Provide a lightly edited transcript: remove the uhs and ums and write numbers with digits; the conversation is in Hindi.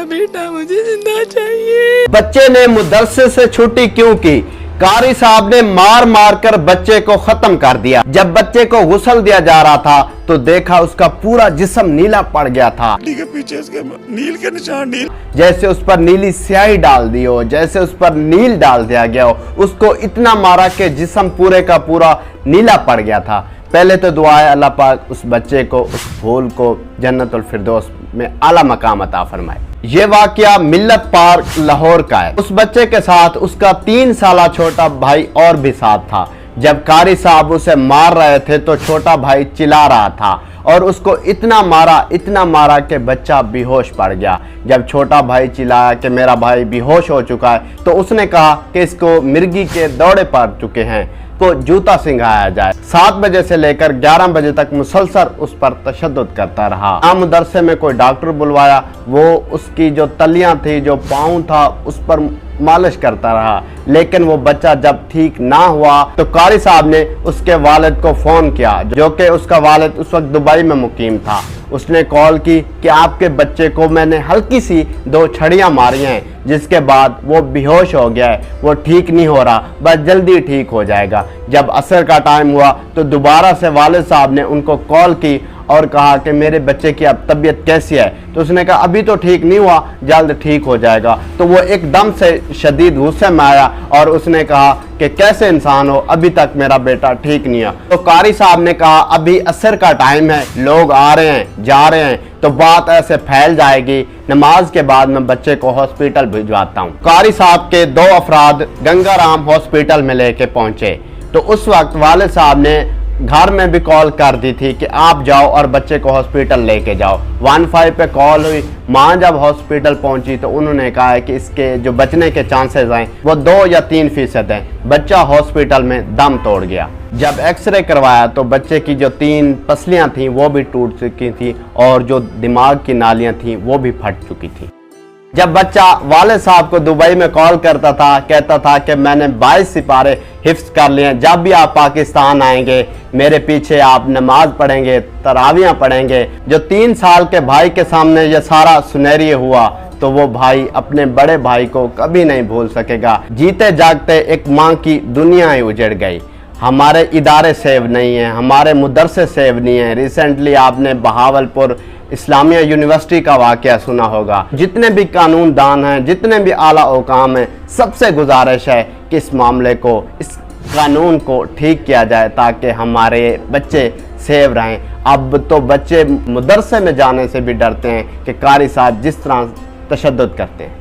मेरा बेटा, मुझे जिंदा चाहिए। बच्चे ने मदरसे से छुट्टी क्यों की? कारी साहब ने मार मार कर बच्चे को खत्म कर दिया। जब बच्चे को गुस्ल दिया जा रहा था तो देखा उसका पूरा जिस्म नीला पड़ गया था। के पीछे उसके नील के निशान, नील जैसे उस पर नीली स्याही डाल दी हो, जैसे उस पर नील डाल दिया गया हो। उसको इतना मारा कि जिस्म पूरे का पूरा नीला पड़ गया था। पहले तो दुआ है अल्लाह पाक उस बच्चे को, उस फूल को जन्नतुल फिरदौस में आला मकाम अता फरमाए। ये वाकया मिल्लत पार्क लाहौर का है। उस बच्चे के साथ उसका 3 साल छोटा भाई और भी साथ था। जब कारी साहब उसे मार रहे थे तो छोटा भाई चिल्ला रहा था और उसको इतना मारा कि बच्चा बेहोश पड़ गया। जब छोटा भाई चिल्लाया कि मेरा भाई बेहोश हो चुका है तो उसने कहा कि इसको मिर्गी के दौड़े पड़ चुके हैं, को जूता सिंघाया जाए। 7 बजे से लेकर 11 बजे तक मुसलसल उस पर तशद्दुद करता रहा। मदरसे में कोई डॉक्टर बुलवाया, वो उसकी जो तलियां थी, जो पाँव था, उस पर मालिश करता रहा, लेकिन वो बच्चा जब ठीक ना हुआ तो कारी साहब ने उसके वालिद को फ़ोन किया, जो कि उसका वालिद उस वक्त दुबई में मुकीम था। उसने कॉल की कि आपके बच्चे को मैंने हल्की सी 2 छड़ियाँ मारी हैं, जिसके बाद वो बेहोश हो गया है, वो ठीक नहीं हो रहा, बस जल्दी ठीक हो जाएगा। जब असर का टाइम हुआ तो दोबारा से वालिद साहब ने उनको कॉल की और कहा कि मेरे बच्चे की अब तबीयत कैसी है? तो उसने कहा अभी तो ठीक नहीं हुआ, जल्द ठीक हो जाएगा। तो वो एकदम से शदीद गुस्से में आया और उसने कहा कि कैसे इंसान हो, अभी तक मेरा बेटा ठीक नहीं है। तो कारी साहब ने कहा अभी असर का टाइम है, लोग आ रहे हैं जा रहे हैं, तो बात ऐसे फैल जाएगी, नमाज के बाद मैं बच्चे को हॉस्पिटल भिजवाता हूँ। कारी साहब के 2 अफराद गंगाराम हॉस्पिटल में लेके पहुंचे तो उस वक्त वालिद साहब ने घर में भी कॉल कर दी थी कि आप जाओ और बच्चे को हॉस्पिटल लेके जाओ। 15 पे कॉल हुई। माँ जब हॉस्पिटल पहुंची तो उन्होंने कहा है कि इसके जो बचने के चांसेस हैं वो 2 या 3% हैं। बच्चा हॉस्पिटल में दम तोड़ गया। जब एक्सरे करवाया तो बच्चे की जो 3 पसलियां थीं वो भी टूट चुकी थी और जो दिमाग की नालियां थीं वो भी फट चुकी थी। जब बच्चा वालिद साहब को दुबई में कॉल करता था, कहता था कि मैंने 22 सिपारे हिफ्ज कर लिए, जब भी आप पाकिस्तान आएंगे मेरे पीछे आप नमाज पढ़ेंगे, तरावियाँ पढ़ेंगे। जो 3 साल के भाई के सामने ये सारा सुनहरी हुआ तो वो भाई अपने बड़े भाई को कभी नहीं भूल सकेगा। जीते जागते एक माँ की दुनिया ही उजड़ गई। हमारे इदारे सेव नहीं हैं, हमारे मदरसे सेव नहीं हैं। रिसेंटली आपने बहावलपुर इस्लामिया यूनिवर्सिटी का वाक़या सुना होगा। जितने भी कानून दान हैं, जितने भी आला औकाम हैं, सबसे गुजारिश है कि इस मामले को, इस कानून को ठीक किया जाए ताकि हमारे बच्चे सेव रहें। अब तो बच्चे मदरसे में जाने से भी डरते हैं कि कारी साहब जिस तरह तशद्दुद करते हैं।